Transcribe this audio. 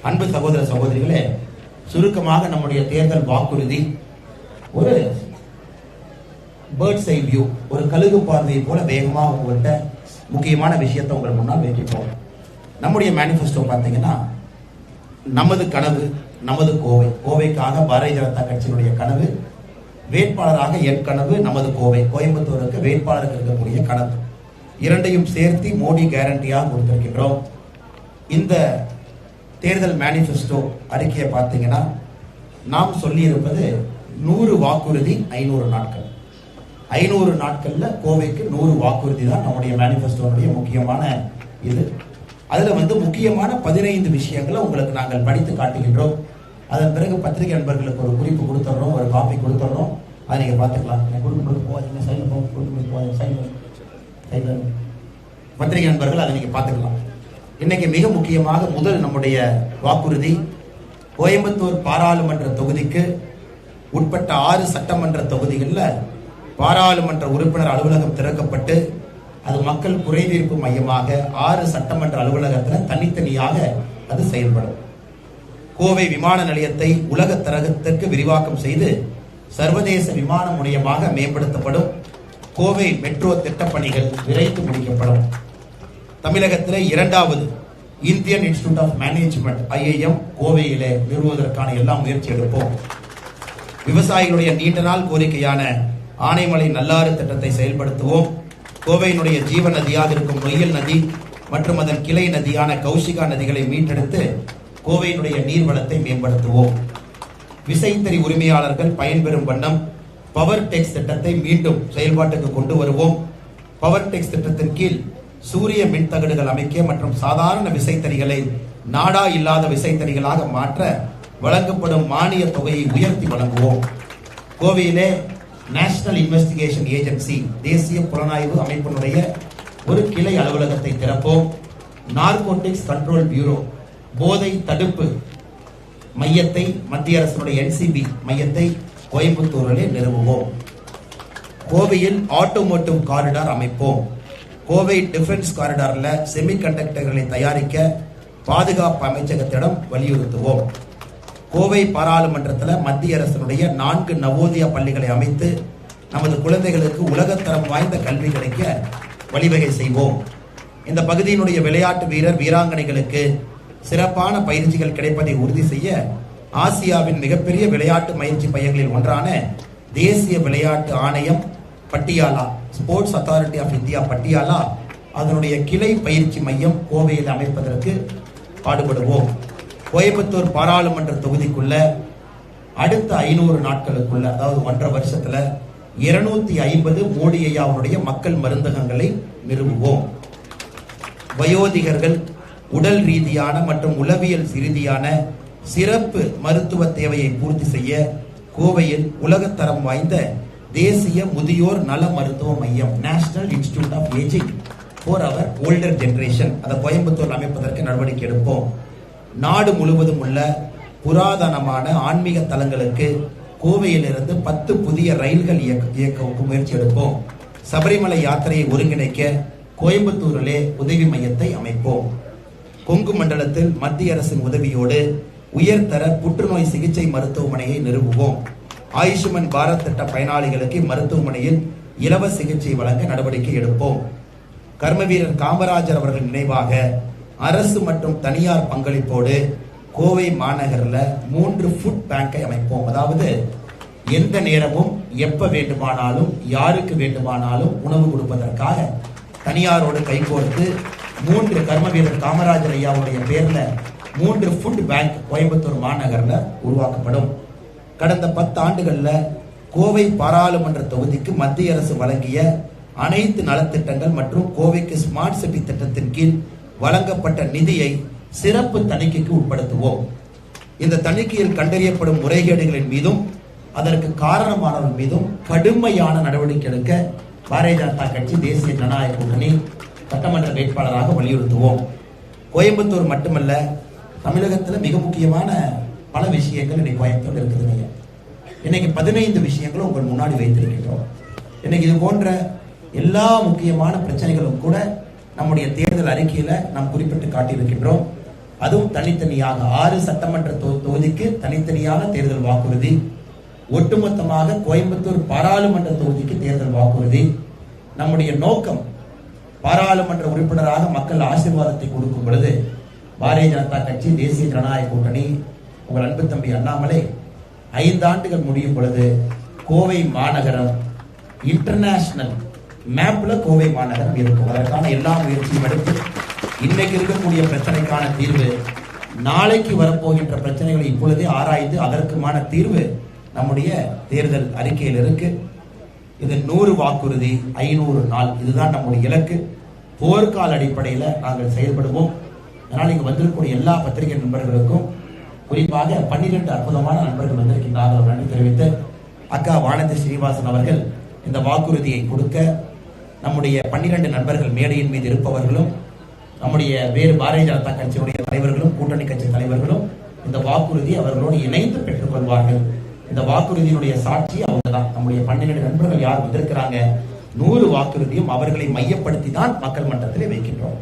அன்பு சகோதர சகோதரிகளே, சுருக்கமாக நம்முடைய தேர்தல் வாக்குறுதி ஒரு பேர்ட்ஸ் ஐ வியூ, ஒரு கழுகு பார்வையை போல வேகமாக உங்கள்கிட்ட முக்கியமான விஷயத்தை உங்கள் முன்னால் வைக்கப்போம். நம்முடைய மேனிஃபெஸ்டோ பார்த்தீங்கன்னா, நமது கனவு நமது கோவை, கோவைக்காக பாரதிய ஜனதா கட்சியினுடைய கனவு, வேட்பாளராக என் கனவு, நமது கோவை, கோயம்புத்தூருக்கு வேட்பாளருக்கு இருக்கக்கூடிய கனவு, இரண்டையும் சேர்த்து மோடி கேரண்டியாக கொடுத்திருக்கின்றோம். இந்த தேர்தல் மேனிஃபெஸ்டோ அறிக்கையை பார்த்தீங்கன்னா, நாம் சொல்லி இருப்பது 100 வாக்குறுதி 500 நாட்கள். 500 நாட்கள்ல கோவைக்கு 100 வாக்குறுதி தான் நம்முடைய மேனிஃபெஸ்டோனுடைய முக்கியமான இது. அதுல முக்கியமான 15 விஷயங்களை உங்களுக்கு நாங்கள் படித்து காட்டுகின்றோம். அதன் பிறகு பத்திரிகை நண்பர்களுக்கு ஒரு குறிப்பு கொடுத்துட்றோம், ஒரு காப்பி கொடுத்துட்றோம். அதை நீங்க பார்த்துக்கலாம். பத்திரிகை நண்பர்கள் அதை நீங்க பார்த்துக்கலாம். இன்னைக்கு மிக முக்கியமாக முதல் நம்முடைய வாக்குறுதி, கோயம்புத்தூர் பாராளுமன்ற தொகுதிக்கு உட்பட்ட 6 சட்டமன்ற தொகுதிகளில் பாராளுமன்ற உறுப்பினர் அலுவலகம் திறக்கப்பட்டு அது மக்கள் குறைதீர்ப்பு மையமாக 6 சட்டமன்ற அலுவலகத்தில் தனித்தனியாக அது செயல்படும். கோவை விமான நிலையத்தை உலக தரகத்திற்கு விரிவாக்கம் செய்து சர்வதேச விமான முனையமாக மேம்படுத்தப்படும். கோவை மெட்ரோ திட்டப்பணிகள் விரைந்து முடிக்கப்படும். தமிழகத்திலே 2வது Indian institute of management IIM கோவையிலே நிறுவுவதற்கான எல்லா முயற்சி எடுப்போம். விவசாயிகளுடைய நீண்ட நாள் கோரிக்கையான ஆனைமலை நல்லாறு திட்டத்தை செயல்படுத்துவோம். கோவையினுடைய ஜீவ நதியாக இருக்கும் நொய்யல் நதி மற்றும் அதன் கிளை நதியான கௌசிகா நதிகளை மீட்டெடுத்து கோவையினுடைய நீர்வளத்தை மேம்படுத்துவோம். விசைத்தறி உரிமையாளர்கள் பயன்பெறும் வண்ணம் பவர் டெக்ஸ் திட்டத்தை மீண்டும் செயல்பாட்டுக்கு கொண்டு வருவோம். பவர் டெக்ஸ் திட்டத்தின் கீழ் சூரிய மின் தகடுகள் அமைக்க மற்றும் சாதாரண விசைத்தறிகளை நாடா இல்லாத விசைத்தறிகளாக மாற்ற வழங்கப்படும் மானிய தொகையை உயர்த்தி வழங்குவோம். கோவையிலே நேஷனல் இன்வெஸ்டிகேஷன் ஏஜென்சி, தேசிய புலனாய்வு அமைப்பினுடைய ஒரு கிளை அலுவலகத்தை திறப்போம். நார்கோட்டிக்ஸ் கண்ட்ரோல் பியூரோ, போதை தடுப்பு மையத்தை, மத்திய அரசுடைய NCB மையத்தை கோயம்புத்தூரிலே நிறுவுவோம். கோவையில் ஆட்டோமோட்டிவ் காரிடார் அமைப்போம். கோவை டிஃபென்ஸ் காரிடார்ல செமிகண்டக்டர்களை தயாரிக்க பாதுகாப்பு அமைச்சகத்திடம் வலியுறுத்துவோம். கோவை பாராளுமன்றத்தில் மத்திய அரசினுடைய 4 நவோதயா பள்ளிகளை அமைத்து நமது குழந்தைகளுக்கு உலகத்தரம் வாய்ந்த கல்வி கிடைக்க வழிவகை செய்வோம். இந்த பகுதியினுடைய விளையாட்டு வீரர் வீராங்கனைகளுக்கு சிறப்பான பயிற்சிகள் கிடைப்பதை உறுதி செய்ய ஆசியாவின் மிகப்பெரிய விளையாட்டு பயிற்சி மையங்களில் ஒன்றான தேசிய விளையாட்டு ஆணையம் Patiala, sports authority of India Patiala, அதனுடைய கிளை பயிற்சி மையம் கோவையில் அமைப்பதற்கு பாடுபடுவோம். கோயம்புத்தூர் பாராளுமன்ற தொகுதிக்குள்ள அடுத்த 500 நாட்களுக்குள்ள, அதாவது 1.5 வருஷத்துல 250 மோடி ஐயாவுடைய மக்கள் மருந்தகங்களை நிறுவுவோம். வயோதிகர்கள் உடல் ரீதியான மற்றும் உளவியல் ரீதியான சிறப்பு மருத்துவ தேவையை பூர்த்தி செய்ய கோவையில் உலகத்தரம் வாய்ந்த தேசிய முதியோர் நல மருத்துவ மையம், national institute of ageing for our older generation, அதை கோயம்புத்தூர் அமைப்பதற்கு நடவடிக்கை எடுப்போம். நாடு முழுவதும் உள்ள புராதனமான ஆன்மீக தலங்களுக்கு கோவையிலிருந்து 10 புதிய ரயில்கள் இயக்க முயற்சி எடுப்போம். சபரிமலை யாத்திரையை ஒருங்கிணைக்க கோயம்புத்தூரிலே உதவி மையத்தை அமைப்போம். கொங்கு மண்டலத்தில் மத்திய அரசின் உதவியோடு உயர்தர புற்றுநோய் சிகிச்சை மருத்துவமனையை நிறுவுவோம். ஆயுஷ்மான் பாரத் திட்ட பயனாளிகளுக்கு மருத்துவமனையில் இலவச சிகிச்சை வழங்க நடவடிக்கை எடுப்போம். கர்மவீரர் காமராஜர் அவர்கள் நினைவாக அரசு மற்றும் தனியார் பங்களிப்போடு கோவை மாநகரில் 3 ஃபுட் பேங்கை அமைப்போம். அதாவது எந்த நேரமும் எப்ப வேண்டுமானாலும் யாருக்கு வேண்டுமானாலும் உணவு கொடுப்பதற்காக தனியாரோடு கைகோர்த்து 3 கர்மவீரர் காமராஜர் ஐயாவுடைய பேர்ல 3 ஃபுட் பேங்க் கோயம்புத்தூர் மாநகரில் உருவாக்கப்படும். கடந்த 10 ஆண்டுகள்ல கோவை பாராளுமன்ற தொகுதிக்கு மத்திய அரசு வழங்கிய அனைத்து நலத்திட்டங்கள் மற்றும் கோவைக்கு ஸ்மார்ட் சிட்டி திட்டத்தின் கீழ் வழங்கப்பட்ட நிதியை சிறப்பு தணிக்கைக்கு உட்படுத்துவோம். இந்த தணிக்கையில் கண்டறியப்படும் முறைகேடுகளின் மீதும் அதற்கு காரணமானவர்கள் மீதும் கடுமையான நடவடிக்கை எடுக்க பாரதிய ஜனதா கட்சி தேசிய ஜனநாயக கூட்டணி சட்டமன்ற வேட்பாளராக வலியுறுத்துவோம். கோயம்புத்தூர் மட்டுமல்ல, தமிழகத்தில் மிக முக்கியமான பல விஷயங்கள் இன்னைக்கு கோயம்புத்தூர் இருக்குதுங்க. இன்னைக்கு 15 விஷயங்களும் உங்கள் முன்னாடி வைத்திருக்கின்றோம். இன்னைக்கு இது போன்ற எல்லா முக்கியமான பிரச்சனைகளும் கூட நம்முடைய தேர்தல் அறிக்கையில நாம் குறிப்பிட்டு காட்டியிருக்கின்றோம். அதுவும் தனித்தனியாக 6 சட்டமன்ற தொகுதிக்கு தனித்தனியாக தேர்தல் வாக்குறுதி. ஒட்டுமொத்தமாக கோயம்புத்தூர் பாராளுமன்ற தொகுதிக்கு தேர்தல் வாக்குறுதி. நம்முடைய நோக்கம் பாராளுமன்ற உறுப்பினராக மக்கள் ஆசீர்வாதத்தை கொடுக்கும் பொழுது பாரதிய ஜனதா கட்சி, தேசிய ஜனநாயக கூட்டணி, உங்கள் அன்பு தம்பி அண்ணாமலை 5 ஆண்டுகள் முடியும் பொழுது கோவை மாநகரம் இன்டர்நேஷனல் மேப்ல கோவை மாநகரம் இருக்கும். அதற்கான எல்லா முயற்சியும் எடுத்து இன்னைக்கு இருக்கக்கூடிய பிரச்சனைக்கான தீர்வு, நாளைக்கு வரப்போகின்ற பிரச்சனைகளை இப்பொழுதே ஆராய்ந்து அதற்குமான தீர்வு நம்முடைய தேர்தல் அறிக்கையில் இருக்கு. இது 100 வாக்குறுதி 500 நாள், இதுதான் நம்முடைய இலக்கு. போர்க்கால அடிப்படையில் நாங்கள் செயல்படுவோம். அதனால் இங்கு வந்திருக்கக்கூடிய எல்லா பத்திரிகை நண்பர்களுக்கும், குறிப்பாக 12 அற்புதமான நண்பர்கள் வந்திருக்கின்றார்கள், நன்றி தெரிவித்து அக்கா வானதி ஸ்ரீனிவாசன் அவர்கள் இந்த வாக்குறுதியை கொடுக்க, நம்முடைய 12 நண்பர்கள் மேடையின் மீது இருப்பவர்களும், நம்முடைய வேறு பாரதிய ஜனதா கட்சியுடைய தலைவர்களும், கூட்டணி கட்சி தலைவர்களும் இந்த வாக்குறுதி அவர்களோடு இணைந்து பெற்றுக் கொள்வார்கள். இந்த வாக்குறுதியினுடைய சாட்சி அவங்க தான். நம்முடைய 12 நண்பர்கள் யார் வந்திருக்கிறாங்க, 100 வாக்குறுதியும் அவர்களை மையப்படுத்தி தான் மக்கள் மன்றத்திலே வைக்கின்றோம்.